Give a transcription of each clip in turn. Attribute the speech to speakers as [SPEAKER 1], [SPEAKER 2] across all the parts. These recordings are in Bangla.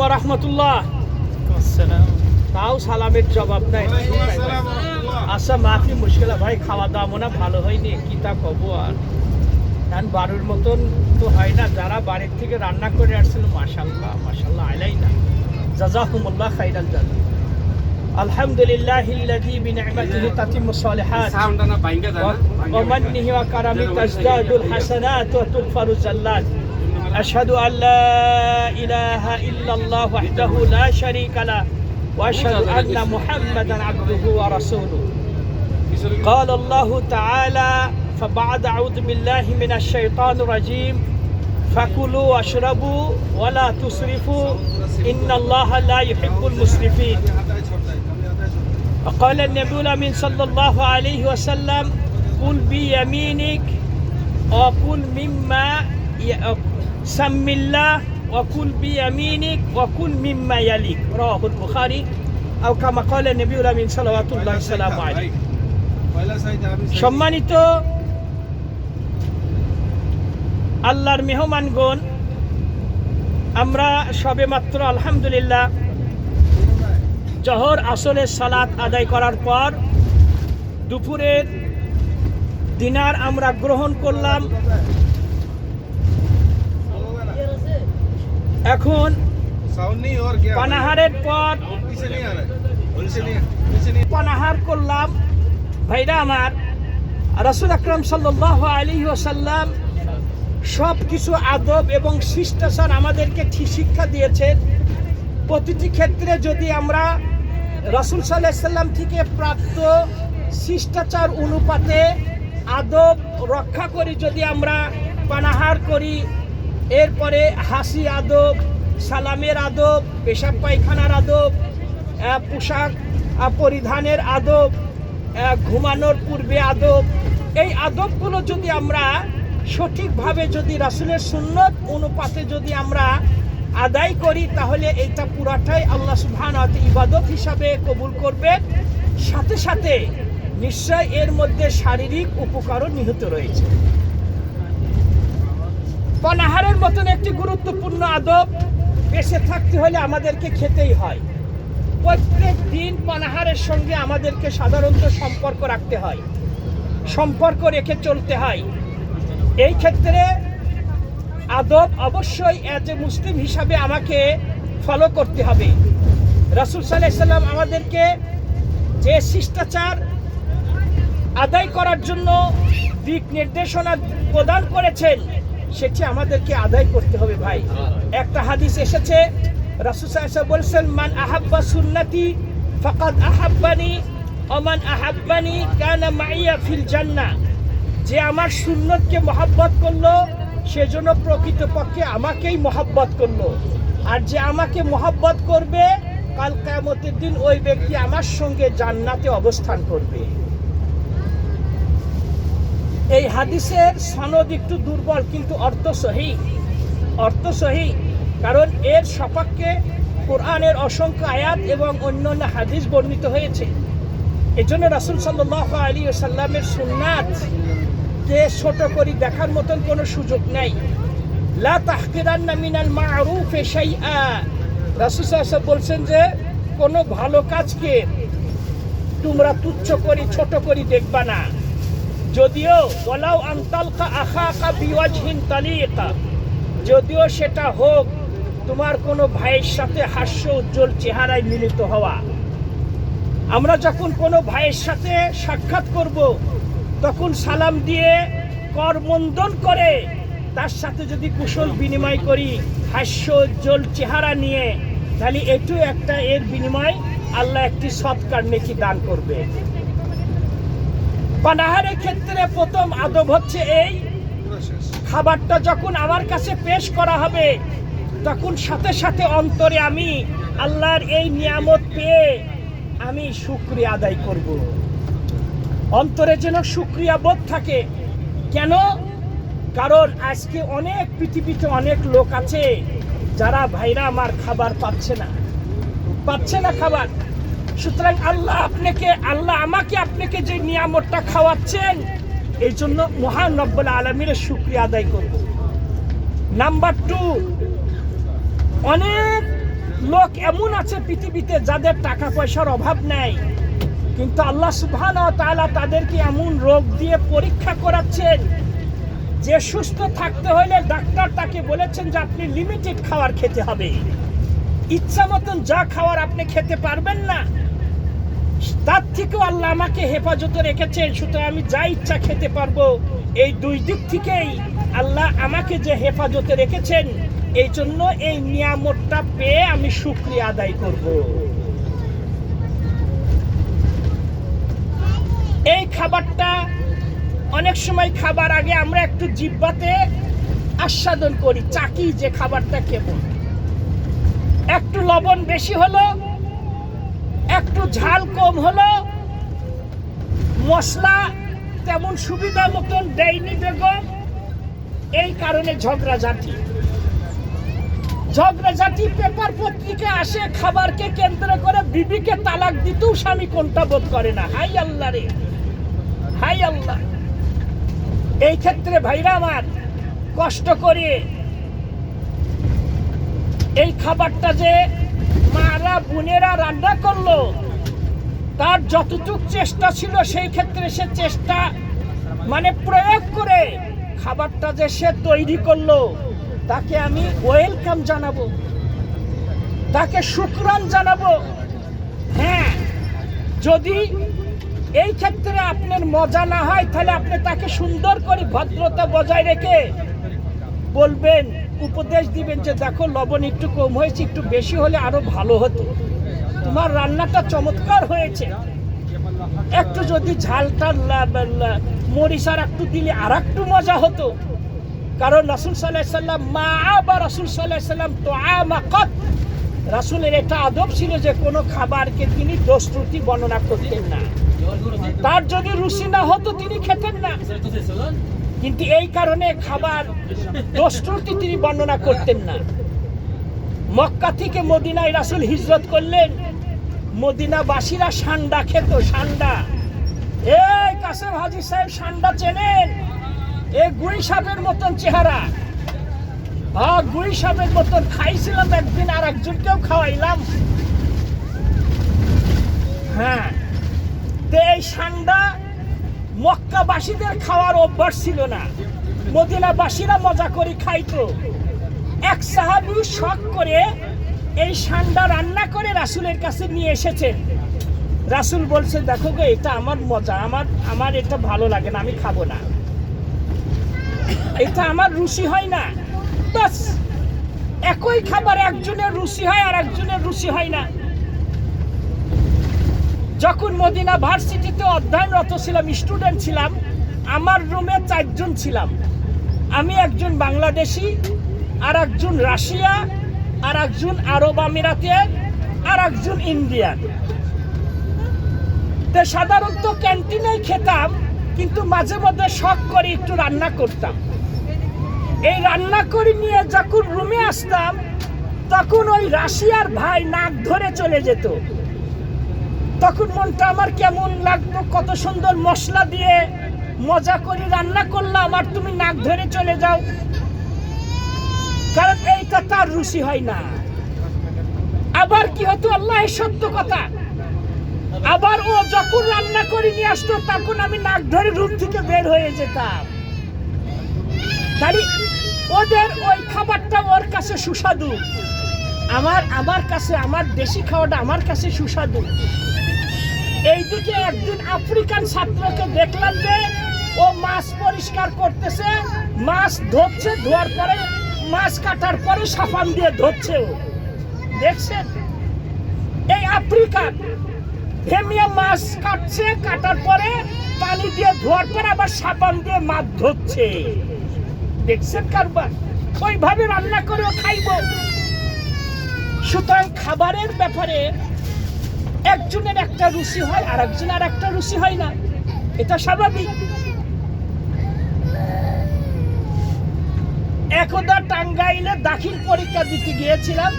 [SPEAKER 1] ওয়া রাহমাতুল্লাহ। তাও সালামের জবাব নাই। আচ্ছা মাফি মুশকিল ভাই, খাওয়া দাওয়া মনে ভালো হয়নি, কি তা কব আর। কারণ বাড়ির মতন তো হয় না, যারা বাড়ির থেকে রান্না করে আসছিল মাশাআল্লাহ মাশাআল্লাহ আলাই না, জাযাকুমুল্লাহ খাইরাল জাযা। আলহামদুলিল্লাহিল্লাযী বিনি'মাতিহি তাতিম্মুস সালিহাত ওয়া মান্নিহি ওয়া কারামিহি তাজদাদুল হাসানাত ওয়া তুগফারুজ যাল্লাত। আশহাদু আল্লা ইলাহা ইল্লাল্লাহ ওয়াহদাহু লা শারীকা লাহু ওয়া আশহাদু আন্না মুহাম্মাদান আবদুহু ওয়া রাসূলুহু। قال الله تعالى فبعد أعوذ بالله من الشيطان الرجيم فكلوا واشربوا ولا تسرفوا إن الله لا يحب المسرفين. وقال النبي الأمين صلى الله عليه وسلم كل بيمينك وكل مما سم الله وكل بيمينك وكل مما يليك. رواه البخاري أو كما قال النبي الأمين صلوات الله وسلامه عليه. সম্মানিত আল্লাহর মেহমানগণ, আমরা সবে মাত্র আলহামদুলিল্লাহ জোহর আসরের সালাত আদায় করার পর দুপুরের ডিনার আমরা গ্রহণ করলাম। এখন পানাহারের পর পানাহার করলাম। ভাইরা আমার, রাসূল আকরাম সাল্লাল্লাহু আলাইহি ওয়াসাল্লাম সব কিছু আদব এবং শিষ্টাচার আমাদেরকে ঠিক শিক্ষা দিয়েছেন। প্রতিটি ক্ষেত্রে যদি আমরা রাসূল সাল্লাল্লাহু আলাইহি ওয়াসাল্লাম থেকে প্রাপ্ত শিষ্টাচার অনুপাতে আদব রক্ষা করি, যদি আমরা পানাহার করি, এরপরে হাসি আদব, সালামের আদব, পেশাব পায়খানার আদব, পোশাক পরিধানের আদব, ঘুমানোর পূর্বে আদব, এই আদবগুলো যদি আমরা সঠিকভাবে যদি রাসূলের সুন্নত অনুপাতে যদি আমরা আদায় করি, তাহলে এইটা পুরাটাই আল্লাহ সুবহানাহু ওয়া তাআলা ইবাদত হিসাবে কবুল করবে। সাথে সাথে নিশ্চয় এর মধ্যে শারীরিক উপকারও নিহিত রয়েছে। পানাহারের মতন একটি গুরুত্বপূর্ণ আদব বেঁচে থাকতে হলে আমাদেরকে খেতেই হয়। প্রত্যেক দিন পানাহারের সঙ্গে আমাদেরকে সাধারণত সম্পর্ক রাখতে হয়, সম্পর্ক রেখে চলতে হয়। এই ক্ষেত্রে আদব অবশ্যই এজ এ মুসলিম হিসাবে আমাকে ফলো করতে হবে। রাসূল সাল্লাল্লাহু আলাইহি ওয়াসাল্লাম আমাদেরকে যে শিষ্টাচার আদায় করার জন্য দিক নির্দেশনা প্রদান করেছেন, সেটি আমাদেরকে আদায় করতে হবে ভাই। একটা হাদিস এসেছে, রাসূল সাল্লাল্লাহু আলাইহি ওয়াসাল্লাম বলেছেন, মান আহাব্বা সুন্নতি ফাকাদ আহাব্বানি ওয়া মান আহাব্বানি কানা মাইয়া ফিল জান্নাহ। যে আমার সুন্নতকে মহব্বত করলো, সেজন্য প্রকৃতপক্ষে আমাকেই মহব্বত করলো। আর যে আমাকে মহব্বত করবে, কাল কিয়ামতের দিন ওই ব্যক্তি আমার সঙ্গে জান্নাতে অবস্থান করবে। এই হাদিসের সনদ একটু দুর্বল, কিন্তু অর্থ সহিহ। কারণ এর সপক্ষে কোরআনের অসংখ্য আয়াত এবং অন্যান্য হাদিস বর্ণিত হয়েছে। এজন্য রাসূল সাল্লাল্লাহু আলাইহি ওয়াসাল্লামের সুন্নাতকে ছোট করে দেখার মতন কোনো সুযোগ নাই। লা তাহকিরান্না মিনাল মা'রুফি শাইআ। রাসূল সাল্লাল্লাহু আলাইহি ওয়াসাল্লাম বলছেন যে কোনো ভালো কাজকে তোমরা তুচ্ছ করে ছোট করে দেখবা না। যদিও ওয়ালাউ আনতালকা আখাকা বিওয়াজহিন তালিকা, যদিও সেটা হোক তোমার কোনো ভাইয়ের সাথে হাস্য উজ্জ্বল চেহারায় মিলিত হওয়া। আমরা যখন কোনো ভাইয়ের সাথে সাক্ষাৎ করব, তখন সালাম দিয়ে করমন্দন করে তার সাথে যদি কুশল বিনিময় করি হাস্য উজ্জ্বল চেহারা নিয়ে, তাহলে এটু একটা এর বিনিময় আল্লাহ একটি সৎকার নেকি দান করবে। পানাহারের ক্ষেত্রে প্রথম আদব হচ্ছে এই, খাবারটা যখন আমার কাছে পেশ করা হবে, তখন সাথে সাথে অন্তরে আমি আল্লাহর এই নিয়ামত পেয়ে আমি শুকরিয়া আদায় করব। অন্তরে যেন শুকরিয়া বোধ থাকে। কেন? কারণ আজকে অনেক পৃথিবীতে অনেক লোক আছে যারা ভাইরা আমার খাবার পাচ্ছে না খাবার। সুতরাং আল্লাহ আমাকে আপনাকে যে নিয়ামতটা খাওয়াচ্ছেন, এই জন্য মহান রব্বুল আলামিনের শুকরিয়া আদায় করব। নাম্বার 2, অনেক লোক এমন আছে পৃথিবীতে যাদের টাকা পয়সার অভাব নেই, কিন্তু আল্লাহ সুবহানাহু ওয়া তাআলা তাদেরকে এমন রোগ দিয়ে পরীক্ষা করাচ্ছেন যে সুস্থ থাকতে হলে ডাক্তার তাকে বলেছেন যে আপনি লিমিটেড খাবার খেতে হবে, ইচ্ছা মতন যা খাওয়ার আপনি খেতে পারবেন না। তার থেকেও আল্লাহ আমাকে হেফাজতে রেখেছেন, সুতরাং আমি যা ইচ্ছা খেতে পারবো। এই দুই দিক থেকেই আল্লাহ আমাকে যে হেফাজতে রেখেছেন, এই জন্য এই নিয়ামতটা পেয়ে আমি শুকরিয়া আদায় করব। এই খাবারটা অনেক সময় খাবার আগে আমরা একটু জিহ্বাতে আস্বাদন করি, চাকি যে খাবারটা কেমন, একটু লবণ বেশি হলো, একটু ঝাল কম হলো, মশলা তেমন সুবিধা মতন দেয়নি বেগম, এই কারণে ঝগড়াঝাটি পেপার পত্রিকা আসে, খাবারকে কেন্দ্র করে বিবিকে তালাক দিতেও স্বামী কোনটা বোধ করে না। হাই আল্লাহ রে, হাই আল্লাহ। এই ক্ষেত্রে ভাইরা আমার, কষ্ট করে এই খাবারটা যে মারা বোনেরা রান্না করলো, তার যতটুক চেষ্টা ছিল সেই ক্ষেত্রে সে চেষ্টা প্রয়োগ করে খাবারটা যে সে তৈরি করলো, তাকে আমি ওয়েলকাম জানাবো, তাকে শুকরান জানাবো। হ্যাঁ, যদি এই ক্ষেত্রে আপনার মজা না হয়, তাহলে আপনি তাকে সুন্দর করে ভদ্রতা বজায় রেখে বলবেন, উপদেশ দিবেন যে দেখো লবণ একটু কম হয়েছে, একটু বেশি হলে আরো ভালো হতো, তোমার রান্নাটা চমৎকার হয়েছে, একটু যদি ঝালটা মরিচ আর একটু দিলে আর একটু মজা হতো। কারণ রাসূল সাল্লাল্লাহু আলাইহি সাল্লাম রাসূল সাল্লাল্লাহু আলাইহি সাল্লাম রাসূলের এটা আদব ছিল যে কোনো খাবারকে তিনি দোষ ত্রুটি বর্ণনা করতেন না, তার যদি রুচি না হতো তিনি খেতেন না, কিন্তু এই কারণে খাবার দোষ ত্রুটি তিনি বর্ণনা করতেন না। মক্কা থেকে মদিনায় রাসূল হিজরত করলেন, মদিনাবাসীরা সান্ডা খেত, সান্ডা। এই কাসেম হাজী সাহেব সান্ডা চেনেন? এ গুই সাপের মতন চেহারা, গুই সাপের মতন। খাইছিলাম একদিন, আর একজনকেও খাওয়াইলাম। হ্যাঁ, এই সান্ডা মক্কাবাসীদের খাওয়ার অভ্যাস ছিল না, মদিনাবাসীরা মজা করে খাইতো। এক সাহাবী শখ করে এই সান্ডা রান্না করে রাসূলের কাছে নিয়ে এসেছেন। রাসূল বলছে, দেখো গো, এটা আমার মজা, আমার এটা ভালো লাগে না, আমি খাবো না, এটা আমার রুচি হয় না। বাস, একই খাবার একজনের রুচি হয় আর একজনের রুচি হয় না। যখন মদিনা ভার্সিটিতে অধ্যয়নরত ছিলাম, স্টুডেন্ট ছিলাম, আমার রুমে 4 জন ছিলাম। আমি একজন বাংলাদেশি, আর একজন রাশিয়া, আর একজন আরব আমিরাতের, আর একজন ইন্ডিয়ান। তো সাধারণত ক্যান্টিনেই খেতাম, কিন্তু মাঝে মধ্যে শখ করে একটু রান্না করতাম। এই রান্না করে নিয়ে যখন রুমে আসতাম, তখন ওই রাশিয়ার ভাই নাক ধরে চলে যেত। তখন মনটা আমার কেমন লাগতো, কত সুন্দর মশলা দিয়ে মজা করে রান্না করলাম, আর তুমি নাক ধরে চলে যাও। কারণ এইটা তার রুচি হয় না। আবার কি হতো, আল্লাহ সত্য কথা, আবার ও যখন রান্না করে নিয়ে আসতো, তখন আমি নাক ধরে রুম থেকে বের হয়ে যেতাম। তাই ওদের ওই খাবারটা ওর কাছে সুস্বাদু, আমার কাছে আমার দেশি খাওয়াটা আমার কাছে সুস্বাদু। এইদিকে একদিন আফ্রিকান ছাত্রকে দেখলাম যে ও মাছ পরিষ্কার করতেছে, মাছ ধরছে, ধোয়ার পরে মাছ কাটার পরে সাবান দিয়ে ধরছে। ও দেখছেন, এই আফ্রিকান হেমিয়া মাছ কাটছে, কাটার পরে পানি দিয়ে ধোয়ার পরে আবার সাবান দিয়ে মাছ ধরছে। দেখছেন কারবার, ওইভাবে রান্না করেও খাইব। সুতরাং খাবারের ব্যাপারে একজনের একটা রুচি হয়, আর একজনের আর একটা রুচি হয় না, এটা স্বাভাবিক। একদা টাঙ্গাইলে দাখিল পরীক্ষা দিতে গিয়েছিলাম,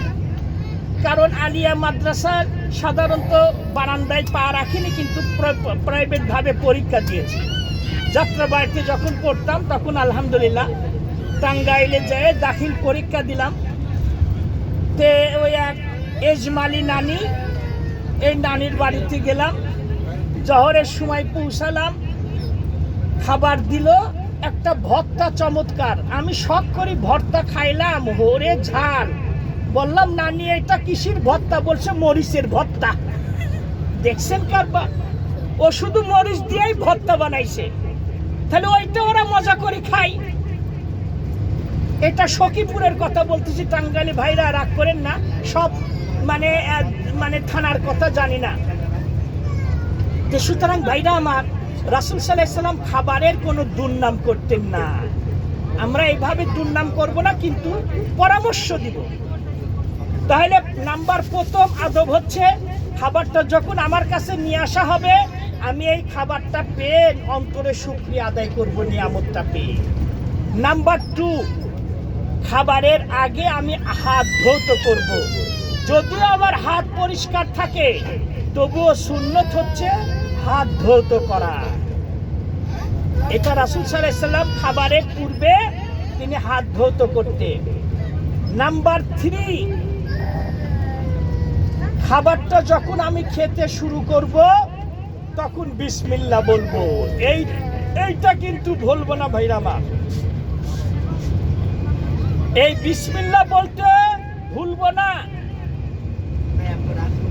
[SPEAKER 1] কারণ আলিয়া মাদ্রাসার সাধারণত বারান্দায় পা রাখিনি, কিন্তু প্রাইভেট ভাবে পরীক্ষা দিয়েছি। যাত্রাবাড়িতে যখন পড়তাম তখন আলহামদুলিল্লাহ টাঙ্গাইলে যেয়ে দাখিল পরীক্ষা দিলাম। তে ওই এক আজমালি নানি, এই নানির বাড়িতে গেলাম, জহরের সময় পৌঁছালাম, খাবার দিল একটা ভর্তা, চমৎকার। আমি শখ করি ভর্তা খাইলাম, হরে ঝাল। বললাম নানি এটা কিসের ভর্তা? বলছে মরিচের ভর্তা। দেখছেন কারবার, ও শুধু মরিচ দিয়েই ভর্তা বানাইছে, তাহলে ওইটা ওরা মজা করে খাই। এটা সখীপুরের কথা বলতেছি, টাঙ্গাইলি ভাইরা রাগ করেন না, সব মানে থানার কথা জানি না। সুতরাং ভাইরা আমার, রাসূল সাল্লাল্লাহু আলাইহি সাল্লাম খাবারের কোনো দুর্নাম করতেন না। আমরা এইভাবে দুর্নাম করব না, কিন্তু পরামর্শ দিব। তাহলে নাম্বার প্রথম আদব হচ্ছে, খাবারটা যখন আমার কাছে নিয়ে আসা হবে, আমি এই খাবারটা পেয়ে অন্তরে শুকরিয়া আদায় করব নিয়ামতটা পেয়ে। নাম্বার 2, খাবারের আগে আমি হাত ধৌত করব। যদিও আমার হাত পরিষ্কার থাকে, তবুও সুন্নত হচ্ছে হাত ধৌত করা। এটা রাসূল সাল্লাল্লাহু আলাইহি সাল্লাম খাবারের পূর্বে তিনি হাত ধৌত করতেন। নাম্বার 3, খাবারটা যখন আমি খেতে শুরু করব, তখন বিসমিল্লাহ বলবো। এইটা কিন্তু ভুলবো না ভাইরা আমার, এই বিসমিল্লাহ বলতে ভুলবো না।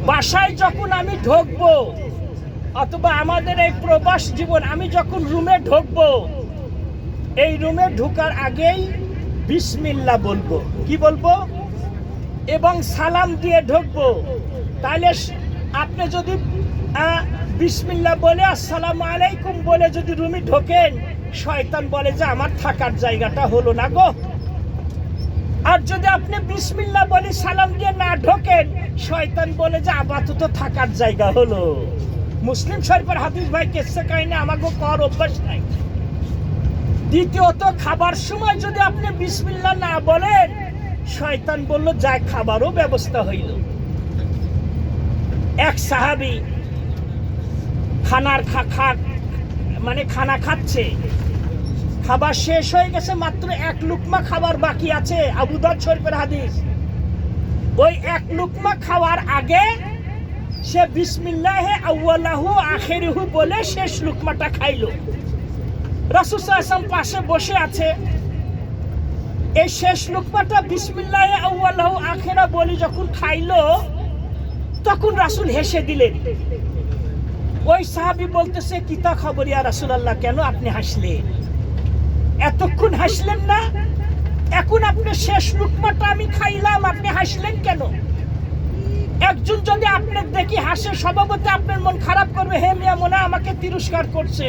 [SPEAKER 1] বাসায় যখন আমি ঢুকবো, অথবা আমাদের এই প্রবাস জীবন, আমি যখন রুমে ঢুকবো, এই রুমে ঢোকার আগেই বিসমিল্লাহ বলবো। কি বলবো? এবং সালাম দিয়ে ঢুকবো। তাহলে আপনি যদি বিসমিল্লাহ বলে আসসালামু আলাইকুম বলে যদি রুমে ঢোকেন, শয়তান বলে যে আমার থাকার জায়গাটা হলো না গো। আর যদি আপনি বিসমিল্লাহ বলে সালাম দিয়ে না ঢোকেন, শয়তান বলে যে আপাতত থাকার জায়গা হলো। মুসলিম শরীফের হাদিস ভাই, কেসে কাহিনী আমাকে কর অভ্যাস নাই। দ্বিতীয়ত, খাবার সময় যদি আপনি বিসমিল্লাহ না বলেন, শয়তান বলল যায় খাবারও ব্যবস্থা হইল। এক সাহাবী খানা খাচ্ছে, খাবার শেষ হয়ে গেছে, মাত্র 1 লুকমা খাবার বাকি আছে। আবু দাউদ শরীফের হাদিস। ওই 1 লুকমা খাওয়ার আগে সে বিসমিল্লাহে আউয়ালাহু আখিরহু বলে শেষ লুকমাটা খাইলো। রাসূল সাল্লাল্লাহু আলাইহি ওয়াসাল্লাম পাশে বসে আছে। এই শেষ লুকমাটা বিসমিল্লাহে আউয়ালাহু আখিরা বলি যখন খাইলো, তখন রাসূল হেসে দিলেন। ওই সাহাবী বলতেছে, কিতা খবর ইয়া রাসূলুল্লাহ, কেন আপনি হাসলেন? এতক্ষণ হাসলেন না, এখন আপনি শেষ লুকমাটা আমি খাইলাম, আপনি হাসলেন কেন? একজন যদি আপনার দেখি হাসে, স্বভাবত আপনার মন খারাপ করবে, হে মিয়া মনে আমাকে তিরস্কার করছে।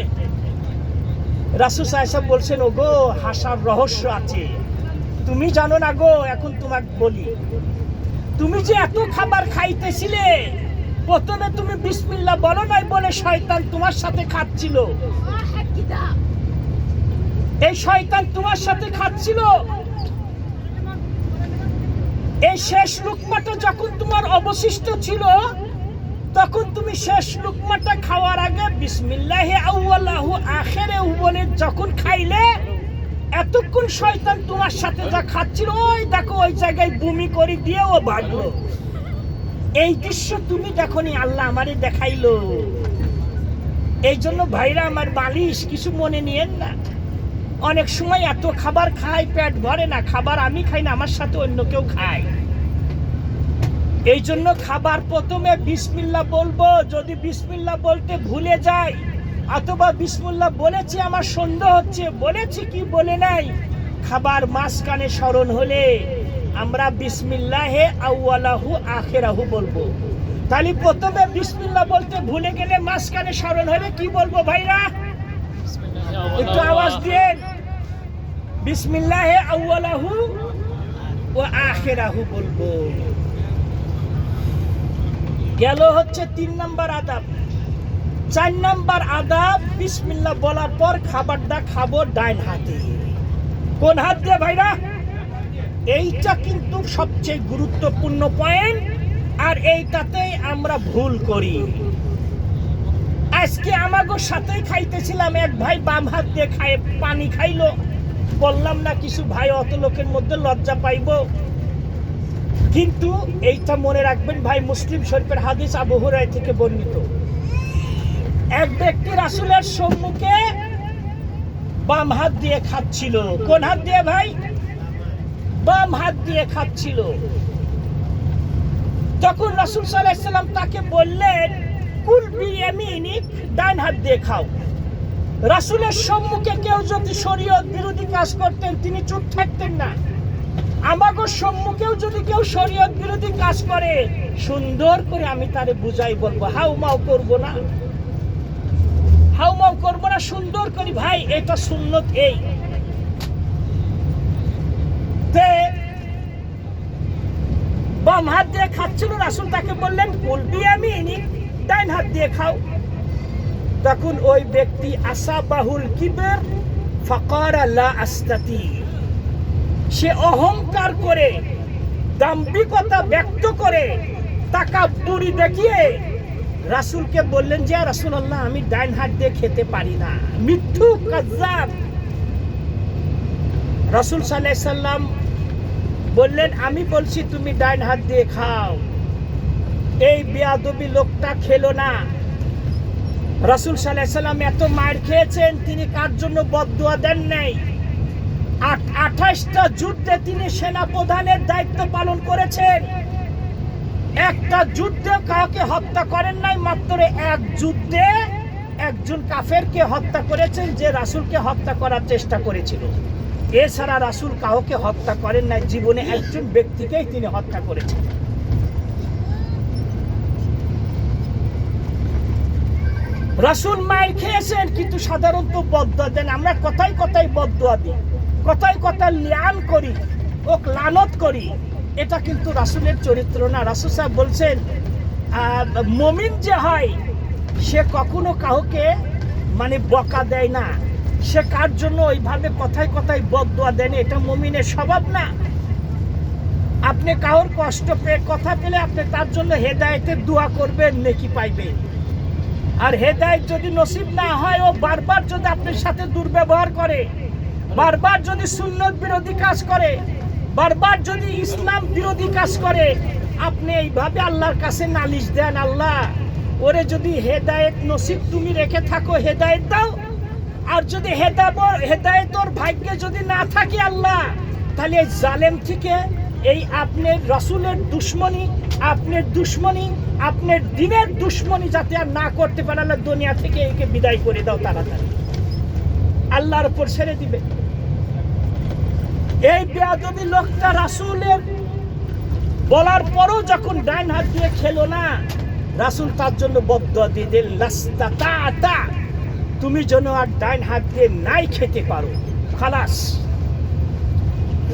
[SPEAKER 1] রাসূল সাল্লাল্লাহু আলাইহি ওয়াসাল্লাম বলছেন, ওগো হাসার রহস্য আছে, তুমি জানো না গো। এখন তোমাকে বলি, তুমি যে এত খাবার খাইতেছিলে, প্রথমে তুমি বিসমিল্লাহ বলো নাই বলে শয়তান তোমার সাথে খাচ্ছিল। এই শয়তান তোমার সাথে খাচ্ছিল। এই শেষ লুকমাটা যখন তোমার অবশিষ্ট ছিল, তখন তুমি শেষ লুকমাটা খাওয়ার আগে বিসমিল্লাহি আউয়ালাহু আখিরহু বলে যখন খাইলে, এতক্ষণ শয়তান তোমার সাথে যা খাচ্ছিল, ওই দেখো ওই জায়গায় বমি করে দিয়ে ও ভাগলো। এই দৃশ্য তুমি দেখোনি, আল্লাহ আমারে দেখাইলো। এই জন্য ভাইরা আমার, বালিশ কিছু মনে নিয়েন না। অনেক সময় এত খাবার খাই, পেট ভরে না। খাবার আমি খাই না, আমার সাথে অন্য কেউ খায়। এই জন্য খাবার প্রথমে বিসমিল্লাহ বলবো। যদি বিসমিল্লাহ বলতে ভুলে যাই, অথবা বিসমিল্লাহ বলেছি আমার সন্দেহ হচ্ছে, বলেছি কি বলে নাই, খাবার মাঝখানে স্মরণ হলে আমরা বিসমিল্লাহে আউয়ালাহু আখিরাহু বলবো। তাহলে প্রথমে বিসমিল্লাহ বলতে ভুলে গেলে, মাঝখানে স্মরণ হলে কি বলবো ভাইরা? একটু আওয়াজ দিন। বিসমিল্লাহে আউয়ালাহু ওয়া আখিরাহু বলবো। গেল হচ্ছে 3 নাম্বার আদাব। 4 নাম্বার আদাব, বিসমিল্লাহ বলার পর খাবারটা খাবো ডাইন হাতে। কোন হাত দিয়ে ভাইরা? এইটা কিন্তু সবচেয়ে গুরুত্বপূর্ণ পয়েন্ট, আর এইটাতেই আমরা ভুল করি। আজকে আমাগো সাথেই খাইতেছিলাম, এক ভাই বাম হাত দিয়ে খায় পানি খাইলো। বললাম না কিছু ভাই অত লোকের মধ্যে লজ্জা পাইব, কিন্তু এইটা মনে রাখবেন ভাই, মুসলিম শরীফের হাদিস আবু হুরায়রা থেকে বর্ণিত, এক ব্যক্তি রাসূলের সম্মুখে বাম হাত দিয়ে খাচ্ছিল। কোন হাত দিয়ে ভাই? বাম হাত দিয়ে খাচ্ছিল। তখন রাসূল সাল্লাল্লাহু আলাইহি ওয়াসাল্লাম তাকে বললেন, কুল বিয়ামিনিক, ডান হাত দিয়ে খাও। রাসূলের সম্মুখে কেউ যদি শরীয়ত বিরোধী কাজ করতেন তিনি চুপ থাকতেন না। আমাগো সম্মুখেও যদি কেউ শরীয়ত বিরোধী কাজ করে সুন্দর করে আমি তারে বুঝাই বলবো, হাউমাউ করবো না, হাউমাউ করবো না, সুন্দর করি ভাই এটা সুন্নত। এই বাম হাত দিয়ে খাচ্ছিল, রাসূল তাকে বললেন কুল বিয়ামিনিক, ডান হাত দিয়ে খাও। তখন ওই ব্যক্তি আসাবাহুল কিবর ফাকারা লা আস্তাতি, সে অহংকার করে দাম্ভিকতা ব্যক্ত করে তাকাব্বুরি দেখিয়ে রাসূলকে বললেন যে রাসূলুল্লাহ আমি ডান হাত দিয়ে খেতে পারি না, মিথ্যুক কাযযাব। রাসূল সাল্লাল্লাহু আলাইহি সাল্লাম বললেন আমি বলছি তুমি ডান হাত দিয়ে খাও। এই বেয়াদবি লোকটা খেলো না। রাসূল সাল্লাল্লাহু আলাইহি সাল্লাম এত মার খেয়েছেন, তিনি কার জন্য বদদুয়া দেন নাই। 28টা যুদ্ধে তিনি সেনা প্রধানের দায়িত্ব পালন করেছেন, একটা যুদ্ধে কাউকে হত্যা করেন নাই। মাত্র এক যুদ্ধে একজন কাফেরকে হত্যা করেছেন যে রাসূলকে হত্যা করার চেষ্টা করেছিল। এছাড়া রাসূল কাউকে হত্যা করেন নাই, জীবনে একজন ব্যক্তিকেই তিনি হত্যা করেছেন। রাসূল মায়ের খেয়েছেন কিন্তু সাধারণত বদদুয়া দেন। আমরা কথায় কথায় বদদুয়া দিই, কথায় কথায় লিয়ান করি, ও লানত করি, এটা কিন্তু রাসূলের চরিত্র না। রাসূল সাহেব বলছেন মুমিন যে হয় সে কখনো কাউকে মানে বকা দেয় না, সে কার জন্য ওইভাবে কথায় কথায় বদদুয়া দেন, এটা মুমিনের স্বভাব না। আপনি কাউর কষ্ট পেয়ে কথা পেলে আপনি তার জন্য হেদায়েতের দোয়া করবেন, নেকি পাইবেন। আর হেদায়েত যদি নসিব না হয়, ও বারবার যদি আপনার সাথে দুর্ব্যবহার করে, বারবার যদি সুন্নত বিরোধী কাজ করে, বারবার যদি ইসলাম বিরোধী কাজ করে, আপনি এইভাবে আল্লাহর কাছে নালিশ দেন, আল্লাহ ওরে যদি হেদায়েত নসিব তুমি রেখে থাকো হেদায়েত দাও, আর যদি হেদায়েত ওর ভাগ্যে যদি না থাকে আল্লাহ, তাহলে এই জালেম থেকে এই আপনার রাসূলের দুশমনি, আপনার দুশমনি, আপনার দ্বীনের দুশমনি যাতে আর না করতে পারে, আল্লাহ দুনিয়া থেকে একে বিদায় করে দাও তাড়াতাড়ি, আল্লাহর উপর ছেড়ে দিবে। এই বেয়াদবি লোকটা রাসূলের বলার পরও যখন ডান হাত দিয়ে খেলো না, রাসূল তার জন্য বদদুয়া দিয়ে দিলেন, লাস্তাতা, তুমি যেন আর ডান হাত দিয়ে নাই খেতে পারো, খালাস।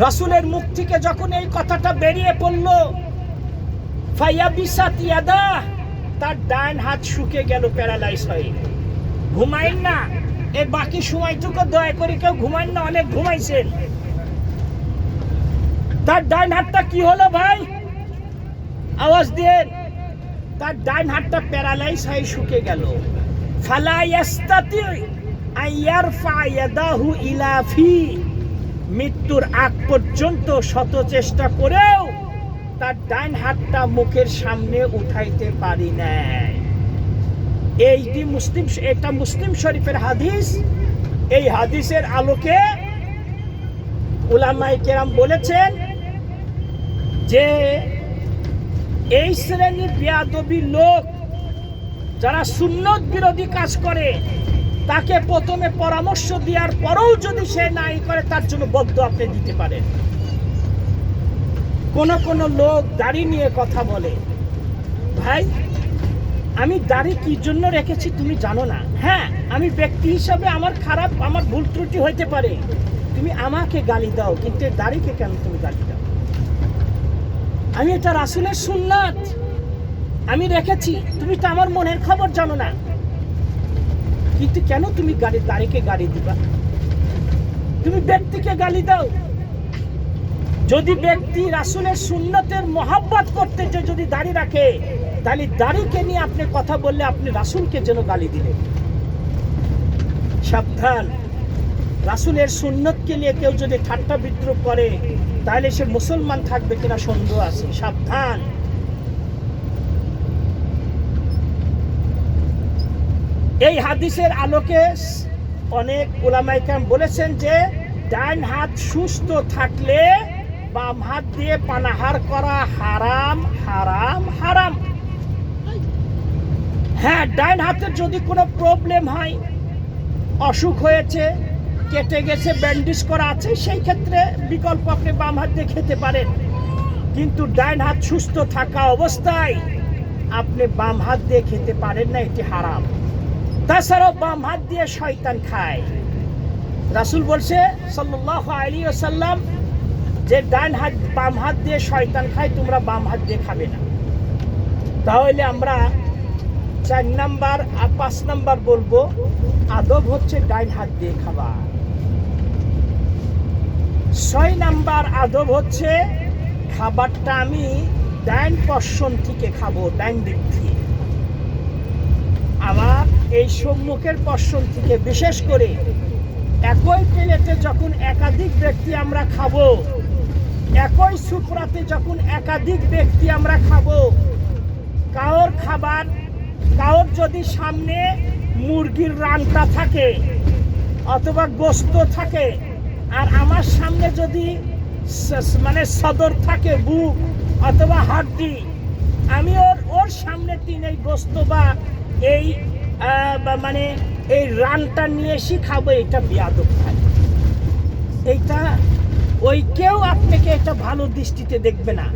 [SPEAKER 1] রাসূলের মুখ থেকে যখন এই কথাটা বেরিয়ে পড়ল, ফায়াবিসাত ইয়াদা, তার ডান হাত শুকে গেল, প্যারালাইজ হয়ে। ঘুমাইন না, এর বাকি সময়টুকু দয়া করে কেউ ঘুমাইন না, অনেক ঘুমাইছেন। তার ডান হাতটা কি হলো ভাই? আওয়াজ দেন। তার ডান হাতটা প্যারালাইজ হয়ে শুকে গেল। ফালা ইয়াস্তাতি আইয়ারফা ইয়াদাহু ইলা ফি, মৃত্যুর আগ পর্যন্ত শত চেষ্টা করেও তার ডান হাতটা মুখের সামনে উঠাইতে পারি নাই। এইটি মুসলিম, এটা মুসলিম শরীফের হাদিস। এই হাদিসের আলোকে উলামায়ে কেরাম বলেছেন যে এই শ্রেণীর বেয়াদবি লোক যারা সুন্নত বিরোধী কাজ করে, তাকে প্রথমে পরামর্শ দেওয়ার পরেও যদি সে নাই করে, তার জন্য বদদুয়া আপনি দিতে পারেন। কোন কোন লোক দাড়ি নিয়ে কথা বলে, ভাই আমি দাড়ি কি জন্য রেখেছি তুমি জানো না? হ্যাঁ, আমি ব্যক্তি হিসাবে আমার খারাপ, আমার ভুল ত্রুটি হইতে পারে, তুমি আমাকে গালি দাও, কিন্তু দাড়িকে কেন তুমি গালি দাও? আমি এটা রাসূলের সুন্নাত আমি রেখেছি, তুমি তো আমার মনের খবর জানো না, কিন্তু কেন তুমি দাড়িকে গালি দিবা? তুমি ব্যক্তিকে গালি দাও। যদি ব্যক্তি রাসূলের সুন্নতের মহব্বত করতে যে যদি দাড়ি রাখে, তাহলে দাড়িকে নিয়ে আপনি কথা বললে আপনি রাসূলকে যেন গালি দিলেন। সাবধান, রাসূলের সুন্নতকে নিয়ে কেউ যদি ঠাট্টা বিদ্রুপ করে, তাহলে সে মুসলমান থাকবে কিনা সন্দেহ আছে, সাবধান। এই হাদিসের আলোকে অনেক উলামায়ে কেরাম বলেছেন যে ডান হাত সুস্থ থাকলে বাম হাত দিয়ে পানাহার করা হারাম হারাম হারাম। হ্যাঁ, ডান হাতের যদি কোনো প্রবলেম হয়, অসুখ হয়েছে, কেটে গেছে, ব্যান্ডেজ করা আছে, সেই ক্ষেত্রে বিকল্প আপনি বাম হাত দিয়ে খেতে পারেন। কিন্তু ডান হাত সুস্থ থাকা অবস্থায় আপনি বাম হাত দিয়ে খেতে পারেন না, এটি হারাম। তাছাড়াও বাম হাত দিয়ে শয়তান খায়। রাসূল বলছে সাল্লাল্লাহু আলাইহি ওয়াসাল্লাম যে বাম হাত দিয়ে শয়তান খায়, তোমরা বাম হাত দিয়ে খাবে না। তাহলে আমরা 4 নাম্বার আর 5 নাম্বার বলবো, আদব হচ্ছে ডান হাত দিয়ে খাওয়া। 6 নাম্বার আদব হচ্ছে খাবারটা আমি ডান পশ্চন থেকে খাবো, ডান দিক থেকে। আমার এই সম্মুখের পশ্চন থেকে, বিশেষ করে একই প্লেটে যখন একাধিক ব্যক্তি আমরা খাবো, একই সুপ্রাতে যখন একাধিক ব্যক্তি আমরা খাবো, কারোর খাবার, কারোর যদি সামনে মুরগির রানটা থাকে অথবা গোস্ত থাকে, আর আমার সামনে যদি মানে সদর থাকে, বুক অথবা হাড্ডি, আমি ওর সামনে এই গোস্ত বা এই মানে এই রানটা নিয়ে এসে খাবো, এটা বেয়াদব খায়। এইটা ওই কেউ আপনাকে এটা ভালো দৃষ্টিতে দেখবে না,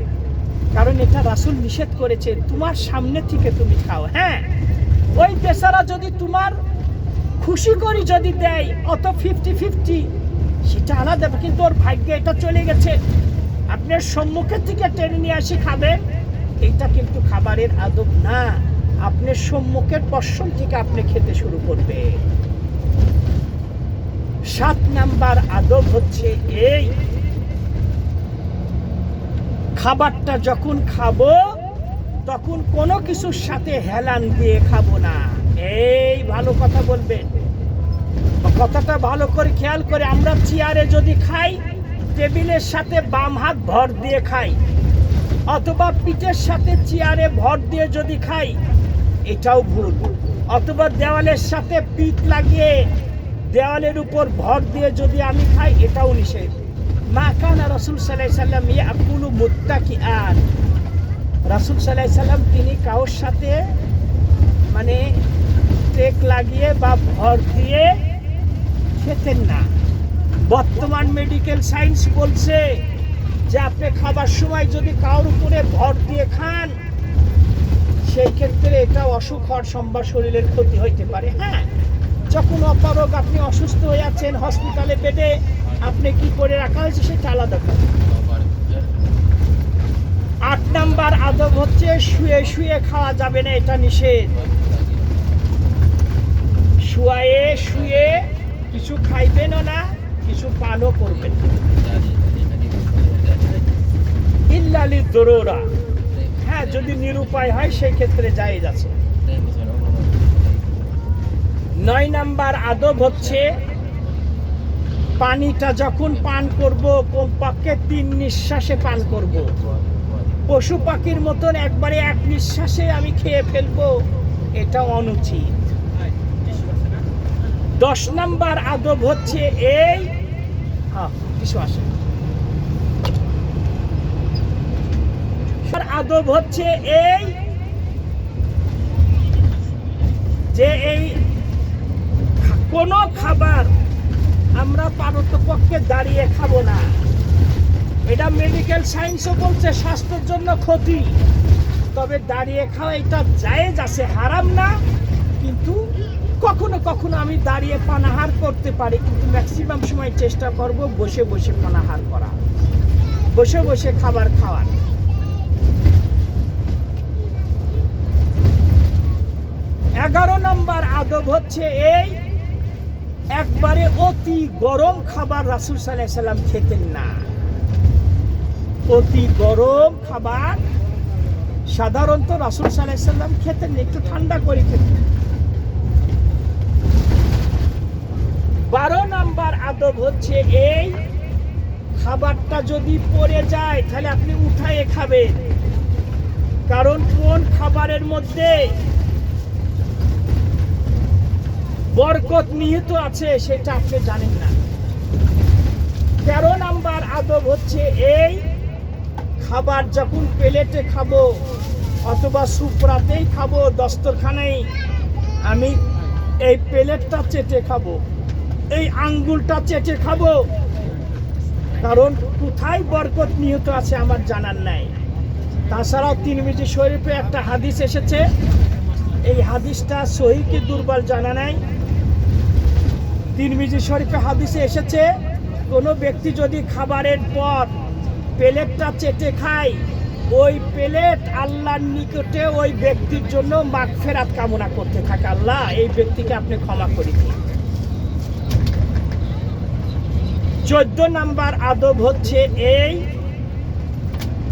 [SPEAKER 1] কারণ এটা রাসূল নিষেধ করেছে, তোমার সামনে থেকে তুমি খাও। হ্যাঁ, ওই বেচারা যদি তোমার খুশি করি যদি দেয়, অত 50-50 সেটা আলাদা, কিন্তু ওর ভাগ্যে এটা চলে গেছে, আপনার সম্মুখের থেকে টেনে নিয়ে আসি খাবেন, এইটা কিন্তু খাবারের আদব না। আপনার সম্মুখের পশ্চন থেকে আপনি খেতে শুরু করবে। 7 নাম্বার আদব হচ্ছে এই, খাবারটা যখন খাবো তখন কোনো কিছুর সাথে হেলান দিয়ে খাবো না। এই ভালো কথা বলবেন, কথাটা ভালো করে খেয়াল করে। আমরা চেয়ারে যদি খাই, টেবিলের সাথে বাম হাত ভর দিয়ে খাই, অথবা পিঠের সাথে চেয়ারে ভর দিয়ে যদি খাই, এটাও ভুল। অথবা দেওয়ালের সাথে পিঠ লাগিয়ে দেওয়ালের উপর ভর দিয়ে যদি আমি খাই, এটাও নিষেধ। মা কানা রাসূল সাল্লাল্লাহু আলাইহি ওয়াসাল্লাম ইয়াকুলু মুত্তাকিআন, রাসূল সাল্লাল্লাহু আলাইহি ওয়াসাল্লাম তিনি কারোর সাথে মানে টেক লাগিয়ে বা ভর দিয়ে খেতেন না। বর্তমান মেডিকেল সায়েন্স বলছে যে আপনি খাবার সময় যদি কারোর উপরে ভর দিয়ে খান, সেই ক্ষেত্রে এটা অসুখ হওয়ার সম্ভাবনা, শরীরের ক্ষতি হইতে পারে। হ্যাঁ, যখন অপারগ, আপনি অসুস্থ হয়ে আছেন, হসপিটালে বেডে আপনি কি করে রাখা হয়েছে সেটা আলাদা কথা। 8 নাম্বার আদব হচ্ছে শুয়ে শুয়ে খাওয়া যাবে না, এটা নিষেধ। শুয়ে কিছু খাইবেনও না, কিছু পানও করবেন না, ইল্লা লিদ-দুরুরা। হ্যাঁ, যদি নিরুপায় হয় সেই ক্ষেত্রে জায়েজ আছে। 9 নাম্বার আদব হচ্ছে পানিটা যখন পান করব, কমপক্ষে 3 নিঃশ্বাসে পান করব। পশু পাখির মতন একবারে 1 নিঃশ্বাসে আমি খেয়ে ফেলবো, এটা অনুচিত। 10 নাম্বার আদব হচ্ছে এই, কিছু আসে, আদব হচ্ছে এই যে এই কোনো খাবার আমরা পারতপক্ষে দাঁড়িয়ে খাবো না। এটা মেডিকেল সায়েন্সও বলছে স্বাস্থ্যের জন্য ক্ষতি, তবে দাঁড়িয়ে খাওয়া এটা জায়েজ আছে, হারাম না। কিন্তু কখনো কখনো আমি দাঁড়িয়ে পানাহার করতে পারি, কিন্তু ম্যাক্সিমাম সময় চেষ্টা করব বসে বসে পানাহার করা, বসে বসে খাবার খাওয়ার। 11 নাম্বার আদব হচ্ছে এই, একবারে অতি গরম খাবার রাসূল সাল্লাল্লাহু আলাইহি ওয়াসাল্লাম খেতেন না। অতি গরম খাবার সাধারণত রাসূল সাল্লাল্লাহু আলাইহি ওয়াসাল্লাম খেতেন না, একটু ঠান্ডা করে খেতেন। 12 নাম্বার আদব হচ্ছে এই, খাবারটা যদি পড়ে যায় তাহলে আপনি উঠায়ে খাবেন, কারণ কোন খাবারের মধ্যে বরকত নিহিত আছে সেটা আপনি জানেন না। 13 নাম্বার আদব হচ্ছে এই, খাবার যখন প্লেটে খাবো অথবা সুপরাতেই খাবো, দস্তরখানেই, আমি এই প্লেটটা চেটে খাবো, এই আঙ্গুলটা চেটে খাবো, কারণ কোথায় বরকত নিহিত আছে আমার জানার নাই। তাছাড়াও তিরমিজি শরীফে একটা হাদিস এসেছে, এই হাদিসটা সহিহ কি দুর্বল জানা নাই। তিরমিজি শরীফে হাদিসে এসেছে, কোনো ব্যক্তি যদি খাবারের পর প্লেটটা চেটে খায়, ওই প্লেট আল্লাহর নিকটে ওই ব্যক্তির জন্য মাগফিরাত কামনা করতে থাকে, আল্লাহ এই ব্যক্তিকে আপনি ক্ষমা করে দিন। 14 নাম্বার আদব হচ্ছে এই,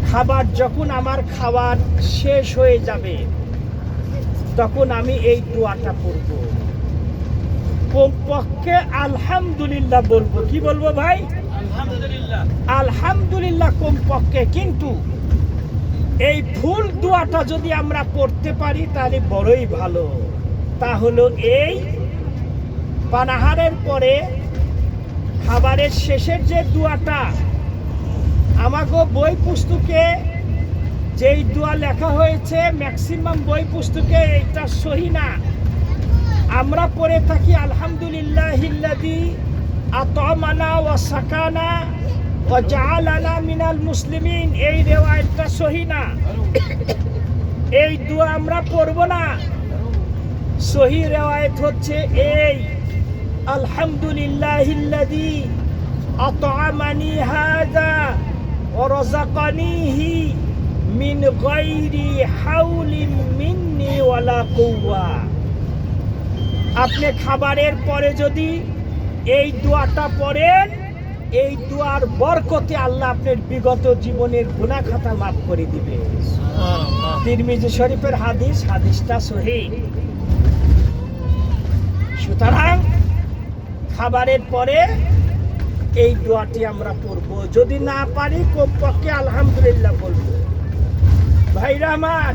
[SPEAKER 1] খাবার যখন আমার খাবার শেষ হয়ে যাবে তখন আমি এই দোয়াটা পড়ব, কমপক্ষে আলহামদুলিল্লাহ বলবো। কি বলবো ভাই? আলহামদুলিল্লাহ। আলহামদুলিল্লাহ কমপক্ষে। কিন্তু এই ফুল দোয়াটা যদি আমরা পড়তে পারি তাহলে বড়ই ভালো। তা হলো এই, পানাহারের পরে খাবারের শেষের যে দোয়াটা, আমাগো বই পুস্তকে যেই দোয়া লেখা হয়েছে ম্যাক্সিমাম বই পুস্তকে এটা সহি না। আমরা পড়ে থাকি আলহামদুলিল্লাহিল্লাযী আত'আমানা ওয়া সাকানা ওয়া জাআলানা মিনাল মুসলিমিন, এই রিওয়ায়াতটা সহি না, এই দোয়া আমরা পড়ব না। সহি রিওয়ায়াত হচ্ছে এই, আলহামদুলিল্লাহিল্লাযী আত'আমানি হাযা ওয়া রাযাকানিহি মিন গায়রি হাওলিন মিন্নি ওয়ালা কুওয়া। আপনি খাবারের পরে যদি এই দোয়াটা পড়েন, এই দোয়ার বরকতে আল্লাহ আপনার বিগত জীবনের গুনাহ খাতা মাফ করে দিবে। তিরমিজি শরীফের হাদিস, হাদিসটা সহিহ। সুতরাং খাবারের পরে এই দোয়াটি আমরা পড়ব, যদি না পারি কমপক্ষে আলহামদুলিল্লাহ বলবো। ভাইরা আমার,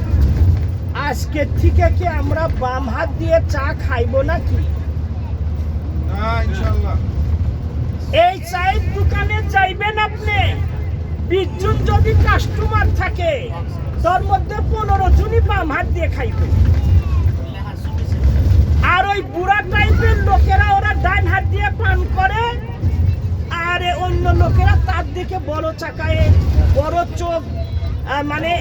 [SPEAKER 1] আজকে থেকে কি আমরা বাম হাত দিয়ে চা খাইবো নাকি?
[SPEAKER 2] ইনশাআল্লাহ।
[SPEAKER 1] এই চায়ের দোকানে যাইবেন আপনি, 20 জন যদি কাস্টমার থাকে তার মধ্যে 15 জনই বাম হাত দিয়ে খাইবে, আর ওই বুড়া টাইপের লোকেরা ওরা ডান হাত দিয়ে পান করে, আর অন্য লোকেরা তার দিকে বড় চাকায় বড় চোখ, মানে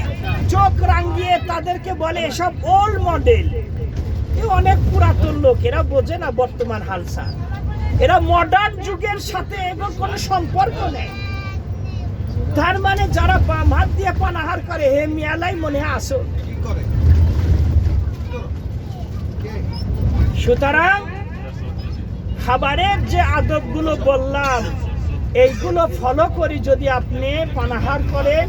[SPEAKER 1] চোখ রাঙিয়ে তাদেরকে বলে এসব ওল্ড মডেল। অনেক পুরাতন লোক, এরা বোঝে না বর্তমান হালচাল, এরা মডার্ন যুগের সাথে এগুলো কোনো সম্পর্ক নেই। তার মানে যারা বাম হাত দিয়ে পানাহার করে হে মিয়ালাই মনে আসো। সুতরাং খাবারের যে আদবগুলো বললাম এইগুলো ফলো করি যদি আপনি পানাহার করেন,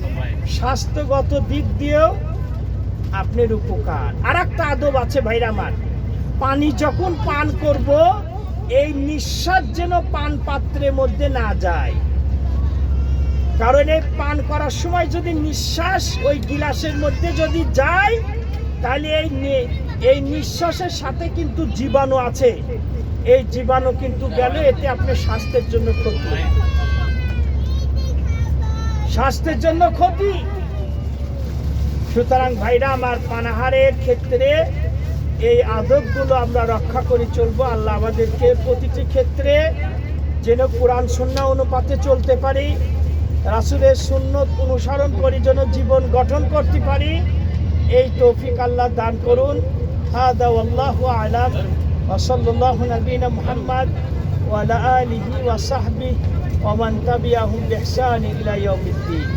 [SPEAKER 1] স্বাস্থ্যগত দিক দিয়েও আপনার উপকার। আর একটা আদব আছে ভাইরা আমার, পানি যখন পান করব এই নিঃশ্বাস যেন পান পাত্রের মধ্যে না যায়, কারণ এই পান করার সময় যদি নিঃশ্বাস ওই গিলাসের মধ্যে যদি যায় তাহলে এই নিঃশ্বাসের সাথে কিন্তু জীবাণু আছে, এই জীবাণু কিন্তু গেলে এতে আপনার স্বাস্থ্যের জন্য ক্ষতি, স্বাস্থ্যের জন্য ক্ষতি। সুতরাং ভাইরা আমার, পানাহারের ক্ষেত্রে এই আদবগুলো আমরা রক্ষা করে চলবো। আল্লাহ আমাদেরকে প্রতিটি ক্ষেত্রে যেন কোরআন সুন্নাহ অনুপাতে চলতে পারি, রাসূলের সুন্নত অনুসরণ করে যেন জীবন গঠন করতে পারি, এই তৌফিক আল্লাহ দান করুন। হাদা ওয়াল্লাহু আ'লাম ওয়া সাল্লাল্লাহু নবিনা মুহাম্মদ ওয়া আলা আলিহি ওয়া সাহবিহি ওয়া মান তাবিআহুম বিইহসান ইলা ইয়াউমিদ্দিন।